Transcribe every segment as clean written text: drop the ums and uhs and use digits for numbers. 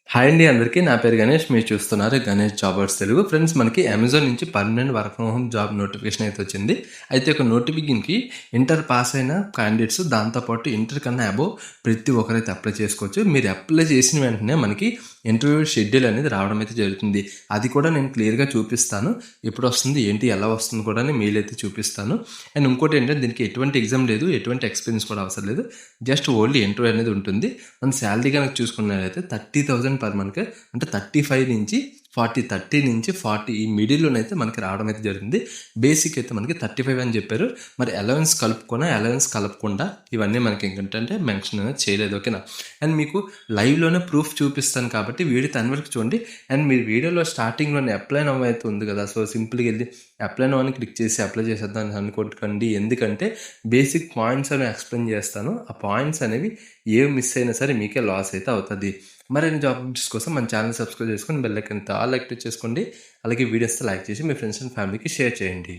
Hi అండి అందరికీ. నా పేరు గణేష్. మీరు చూస్తున్నారు గణేష్ జాబర్స్ తెలుగు. ఫ్రెండ్స్, మనకి అమెజాన్ నుంచి permanent work from home job notification అయితే వచ్చింది. అయితే ఒక నోటిఫికేషన్‌కి ఇంటర్ పాస్ అయిన క్యాండిడేట్స్, దాంతోపాటు ఇంటర్ కన్నా అబోవ్ ప్రతి ఒక్కరైతే అప్లై చేసుకోవచ్చు. మీరు అప్లై చేసిన వెంటనే మనకి ఇంటర్వ్యూ షెడ్యూల్ అనేది రావడం అయితే జరుగుతుంది. అది కూడా నేను క్లియర్‌గా చూపిస్తాను. ఎప్పుడు వస్తుంది, ఏంటి, ఎలా వస్తుంది కూడా మెయిల్ అయితే చూపిస్తాను. అండ్ ఇంకోటి ఏంటంటే, దీనికి ఎటువంటి ఎగ్జామ్ లేదు, ఎటువంటి ఎక్స్పీరియన్స్ కూడా అవసరం లేదు. జస్ట్ ఓన్లీ ఇంటర్వ్యూ అనేది ఉంటుంది. మన శాలరీ కనుక చూసుకున్నట్లయితే 30,000 పర్ మంత్‌కి, అంటే 35 నుంచి 40, 30 నుంచి 40 ఈ మిడిల్‌లోనైతే మనకి రావడం అయితే జరిగింది. బేసిక్ అయితే మనకి 35 అని చెప్పారు. మరి అలవెన్స్ కలుపుకున్నా, అలవెన్స్ కలపకుండా ఇవన్నీ మనకి ఏంటంటే మెన్షన్ అనేది చేయలేదు. ఓకేనా. అండ్ మీకు లైవ్‌లోనే ప్రూఫ్ చూపిస్తాను కాబట్టి వీడియో తన వరకు చూడండి. అండ్ మీరు వీడియోలో స్టార్టింగ్‌లోనే అప్లై నౌ అయితే ఉంది కదా, సో సింపుల్‌గా వెళ్ళి అప్లై నౌ అని క్లిక్ చేసి అప్లై చేసేద్దాం అని అనుకోకండి. ఎందుకంటే బేసిక్ పాయింట్స్ అనేవి ఎక్స్ప్లెయిన్ చేస్తాను. ఆ పాయింట్స్ అనేవి ఏం మిస్ అయినా సరే మీకే లాస్ అయితే అవుతుంది. మరిన్ని జాబ్ అప్డేట్స్ కోసం మన ఛానల్ సబ్స్క్రైబ్ చేసుకొని బెల్ ఐకాన్ ఆల్ యాక్టివేట్ చేసుకోండి. అలాగే వీడియోస్ లైక్ చేసి మీ ఫ్రెండ్స్ అండ్ ఫ్యామిలీకి షేర్ చేయండి.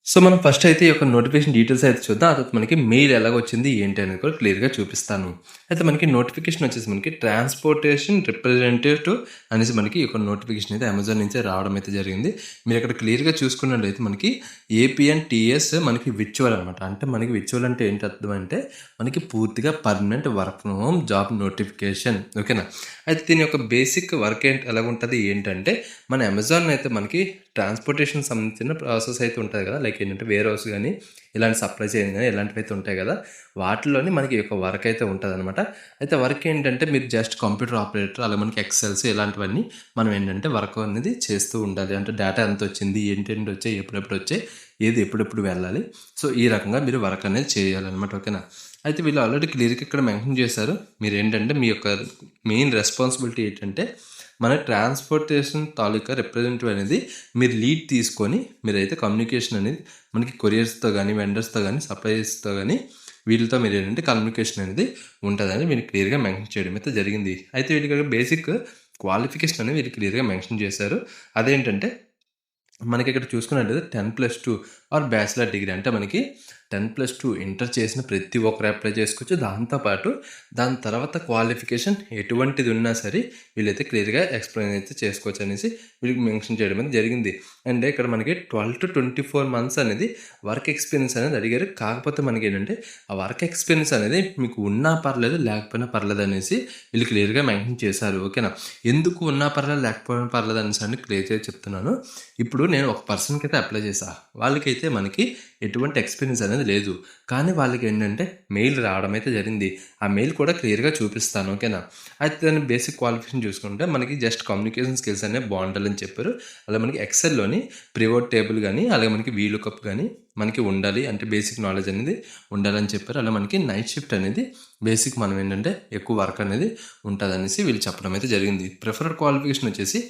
సో మనం ఫస్ట్ అయితే ఈ యొక్క నోటిఫికేషన్ డీటెయిల్స్ అయితే చూద్దాం. ఆ తర్వాత మనకి మెయిల్ ఎలాగొచ్చింది ఏంటి అనేది కూడా క్లియర్గా చూపిస్తాను. అయితే మనకి నోటిఫికేషన్ వచ్చేసి మనకి ట్రాన్స్పోర్టేషన్ రిప్రజెంటేటివ్ అనేసి మనకి ఈ యొక్క నోటిఫికేషన్ అయితే అమెజాన్ నుంచే రావడం అయితే జరిగింది. మీరు ఇక్కడ క్లియర్గా చూసుకున్నట్లయితే మనకి APNTS మనకి విర్చువల్ అనమాట. అంటే మనకి విర్చువల్ అంటే ఏంటి అర్థం అంటే, మనకి పూర్తిగా permanent work from home job notification. ఓకేనా. అయితే దీని యొక్క బేసిక్ వర్క్ ఎలాగుంటుంది ఏంటంటే, మన అమెజాన్ అయితే మనకి ట్రాన్స్పోర్టేషన్ సంబంధించిన ప్రాసెస్ అయితే ఉంటుంది కదా, లైక్ ఏంటంటే వేర్ హౌస్ కానీ, ఇలాంటి సప్లై చేయడం కానీ ఇలాంటివి అయితే ఉంటాయి కదా, వాటిలోని మనకి ఒక వర్క్ అయితే ఉంటుంది అనమాట. అయితే వర్క్ ఏంటంటే, మీరు జస్ట్ కంప్యూటర్ ఆపరేటర్, అలాగే మనకి ఎక్సెల్స్ ఇలాంటివన్నీ మనం ఏంటంటే వర్క్ అనేది చేస్తూ ఉండాలి. అంటే డేటా ఎంత వచ్చింది, ఏంటంటే వచ్చాయి, ఎప్పుడెప్పుడు వచ్చాయి, ఏది ఎప్పుడెప్పుడు వెళ్ళాలి, సో ఈ రకంగా మీరు వర్క్ అనేది చేయాలన్నమాట. ఓకేనా. అయితే వీళ్ళు ఆల్రెడీ క్లియర్గా ఇక్కడ మెన్షన్ చేశారు. మీరు ఏంటంటే మీ యొక్క మెయిన్ రెస్పాన్సిబిలిటీ ఏంటంటే, మన ట్రాన్స్పోర్టేషన్ తాలూకా రిప్రజెంటేటివ్ అనేది మీరు లీడ్ తీసుకొని మీరైతే కమ్యూనికేషన్ అనేది మనకి కొరియర్స్తో కానీ, వెండర్స్తో కానీ, సప్లయర్స్తో కానీ వీళ్ళతో మీరు ఏంటంటే కమ్యూనికేషన్ అనేది ఉంటుందని మీరు క్లియర్గా మెన్షన్ చేయడం అయితే జరిగింది. అయితే వీళ్ళకి బేసిక్ క్వాలిఫికేషన్ అనేది వీళ్ళు క్లియర్గా మెన్షన్ చేశారు. అదేంటంటే, మనకి ఇక్కడ చూసుకున్నట్లయితే 10+2 ఆర్ బ్యాచిలర్ డిగ్రీ, అంటే మనకి 10+2 ఇంటర్ చేసిన ప్రతి ఒక్కరు అప్లై చేసుకోవచ్చు. దాంతోపాటు దాని తర్వాత క్వాలిఫికేషన్ ఎటువంటిది ఉన్నా సరే వీళ్ళైతే క్లియర్గా ఎక్స్ప్లెయిన్ అయితే చేసుకోవచ్చు అనేసి వీళ్ళకి మెన్షన్ చేయడం అనేది జరిగింది. అండ్ ఇక్కడ మనకి 12 to 24 months అనేది వర్క్ ఎక్స్పీరియన్స్ అనేది అడిగారు. కాకపోతే మనకి ఏంటంటే, ఆ వర్క్ ఎక్స్పీరియన్స్ అనేది మీకు ఉన్నా పర్లేదు, లేకపోయినా పర్లేదు అనేసి వీళ్ళు క్లియర్గా మెన్షన్ చేశారు. ఓకేనా. ఎందుకు ఉన్నా పర్లేదు, లేకపోయినా పర్లేదు అనేసి అని క్లియర్ చేసి చెప్తున్నాను. ఇప్పుడు నేను ఒక పర్సన్కి అయితే అప్లై చేశా. వాళ్ళకైతే మనకి ఎటువంటి ఎక్స్పీరియన్స్ అనేది లేదు. కానీ వాళ్ళకి ఏంటంటే మెయిల్ రావడం అయితే జరిగింది. ఆ మెయిల్ కూడా క్లియర్గా చూపిస్తాను. ఓకేనా. అయితే దాని బేసిక్ క్వాలిఫికేషన్ చూసుకుంటే మనకి జస్ట్ కమ్యూనికేషన్ స్కిల్స్ అనేవి బాగుండాలని చెప్పారు. అలా మనకి ఎక్సెల్లోని ప్రివోట్ టేబుల్ కానీ, అలాగే మనకి వీలుకప్ కానీ మనకి ఉండాలి, అంటే బేసిక్ నాలెడ్జ్ అనేది ఉండాలని చెప్పారు. అలా మనకి నైట్ షిఫ్ట్ అనేది బేసిక్ మనం ఏంటంటే ఎక్కువ వర్క్ అనేది ఉంటుంది అనేసి వీళ్ళు చెప్పడం అయితే జరిగింది. ప్రిఫర్డ్ క్వాలిఫికేషన్ వచ్చేసి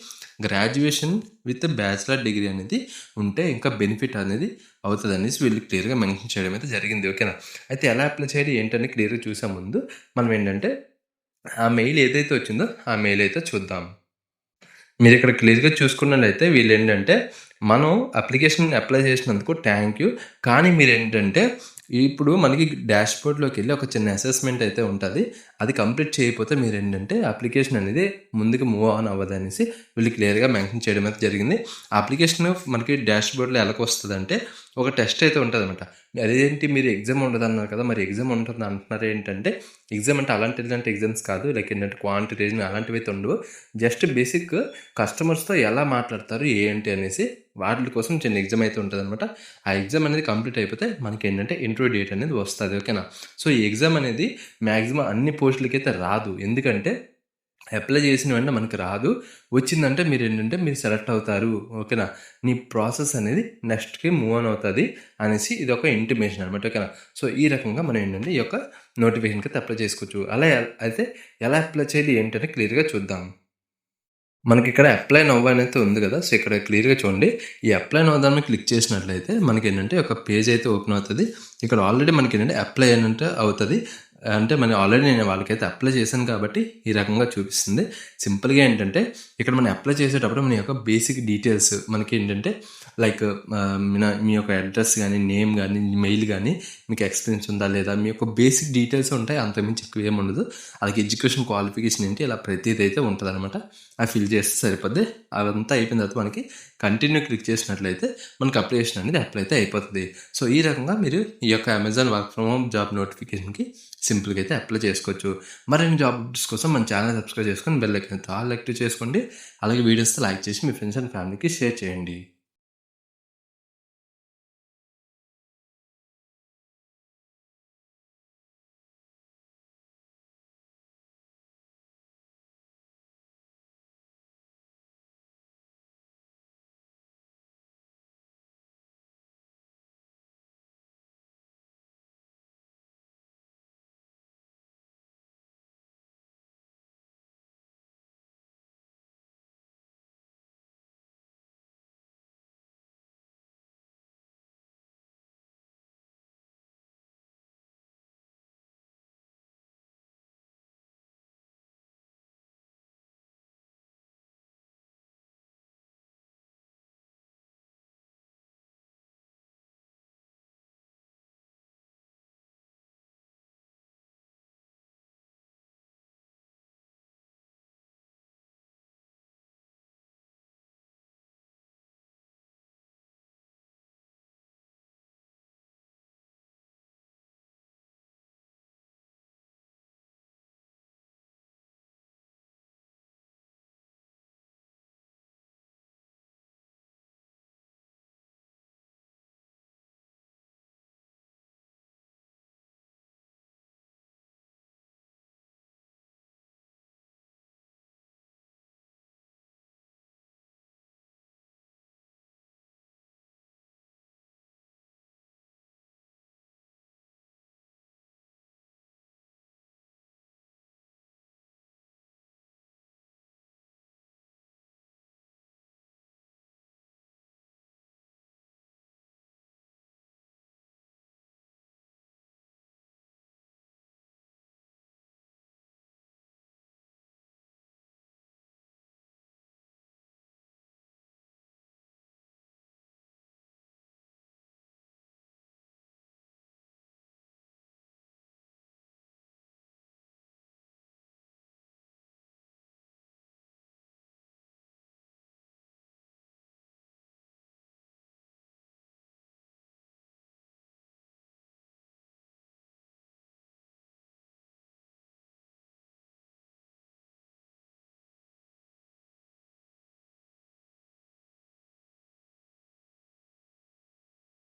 గ్రాడ్యుయేషన్ విత్ బ్యాచిలర్ డిగ్రీ అనేది ఉంటే ఇంకా బెనిఫిట్ అనేది అవుతుంది అనేసి వీళ్ళు క్లియర్గా మెన్షన్ చేయడం అయితే జరిగింది. ఓకేనా. అయితే ఎలా అప్లై చేయాలి ఏంటని క్లియర్గా చూసే ముందు మనం ఏంటంటే, ఆ మెయిల్ ఏదైతే వచ్చిందో ఆ మెయిల్ అయితే చూద్దాం. మీరు ఇక్కడ క్లియర్గా చూసుకున్నట్లయితే వీళ్ళు ఏంటంటే, మనం అప్లికేషన్ అప్లై చేసినందుకు థ్యాంక్ యూ, కానీ మీరు ఏంటంటే ఇప్పుడు మనకి డాష్బోర్డ్లోకి వెళ్ళి ఒక చిన్న అసెస్మెంట్ అయితే ఉంటుంది. అది కంప్లీట్ చేయకపోతే మీరు ఏంటంటే అప్లికేషన్ అనేది ముందుకు మూవ్ ఆన్ అవ్వదు అనేసి వీళ్ళు క్లియర్గా మెన్షన్ చేయడం అయితే జరిగింది. ఆ అప్లికేషన్ మనకి డాష్బోర్డ్లో ఎలాగ వస్తుంది అంటే, ఒక టెస్ట్ అయితే ఉంటుంది అనమాట. అదేంటి మీరు ఎగ్జామ్ ఉండదు అన్నారు కదా, మరి ఎగ్జామ్ ఉంటుంది అంటున్నారు ఏంటంటే, ఎగ్జామ్ అంటే ఇలాంటి ఎగ్జామ్స్ కాదు, లైక్ ఏంటంటే క్వాంటిటీ రీజన్ అలాంటివి అయితే ఉండవు. జస్ట్ బేసిక్ కస్టమర్స్తో ఎలా మాట్లాడతారు ఏంటి అనేసి వాటి కోసం చిన్న ఎగ్జామ్ అయితే ఉంటుంది అనమాట. ఆ ఎగ్జామ్ అనేది కంప్లీట్ అయిపోతే మనకి ఏంటంటే ఇంటర్వ్యూ డేట్ అనేది వస్తుంది. ఓకేనా. సో ఈ ఎగ్జామ్ అనేది మ్యాక్సిమం అన్ని పోస్టులకి అయితే రాదు. ఎందుకంటే అప్లై చేసిన వెంటనే మనకి రాదు. వచ్చిందంటే మీరు ఏంటంటే మీరు సెలెక్ట్ అవుతారు. ఓకేనా. నీ ప్రాసెస్ అనేది నెక్స్ట్కి మూవ్ ఆన్ అవుతుంది అనేసి ఇది ఒక ఇంటిమేషన్ అనమాట. ఓకేనా. సో ఈ రకంగా మనం ఏంటంటే ఈ యొక్క నోటిఫికేషన్కి అయితే అప్లై చేసుకోవచ్చు. అలా అయితే ఎలా అప్లై చేయాలి ఏంటంటే క్లియర్గా చూద్దాం. మనకి ఇక్కడ అప్లై నౌ అనేది ఉంది కదా, సో ఇక్కడ క్లియర్గా చూడండి. ఈ అప్లై నౌ దాన్ని క్లిక్ చేసినట్లయితే మనకి ఏంటంటే ఒక పేజ్ అయితే ఓపెన్ అవుతుంది. ఇక్కడ ఆల్రెడీ మనకి ఏంటంటే అప్లై అంటే అవుతుంది. అంటే మనం ఆల్రెడీ నేను వాళ్ళకైతే అప్లై చేశాను కాబట్టి ఈ రకంగా చూపిస్తుంది. సింపుల్‌గా ఏంటంటే ఇక్కడ మనం అప్లై చేసేటప్పుడు మన యొక్క బేసిక్ డీటెయిల్స్ మనకేంటంటే లైక్ మీ యొక్క అడ్రస్ గానీ, నేమ్ గానీ, మెయిల్ గానీ, మీకు ఎక్స్‌పీరియన్స్ ఉందా లేదా, మీ యొక్క బేసిక్ డీటెయిల్స్ ఉంటాయి. అంతకుమించి ఎక్కువేమి ఉండదు. అలాగే ఎడ్యుకేషన్ క్వాలిఫికేషన్ ఏంటి ఇలా ప్రతీదైతే ఉంటదనమాట. అది ఫిల్ చేస్తే సరిపోద్ది. అదంతా అయిపోయిన తర్వాత మనకి కంటిన్యూ క్లిక్ చేసినట్లయితే మనకి అప్లికేషన్ అనేది అప్లై అయితే అయిపోతది. సో, ఈ రకంగా మీరు ఈ యొక్క Amazon work from home job నోటిఫికేషన్‌కి సింపుల్‌గా అయితే అప్లై చేసుకోవచ్చు. మరిన్ని జాబ్ అప్డేట్స్ కోసం మన ఛానెల్ సబ్స్క్రైబ్ చేసుకొని బెల్ ఐకాన్ ఆల్ యాక్టివ్ చేసుకోండి. అలాగే వీడియోస్‌తో లైక్ చేసి మీ ఫ్రెండ్స్ అండ్ ఫ్యామిలీకి షేర్ చేయండి.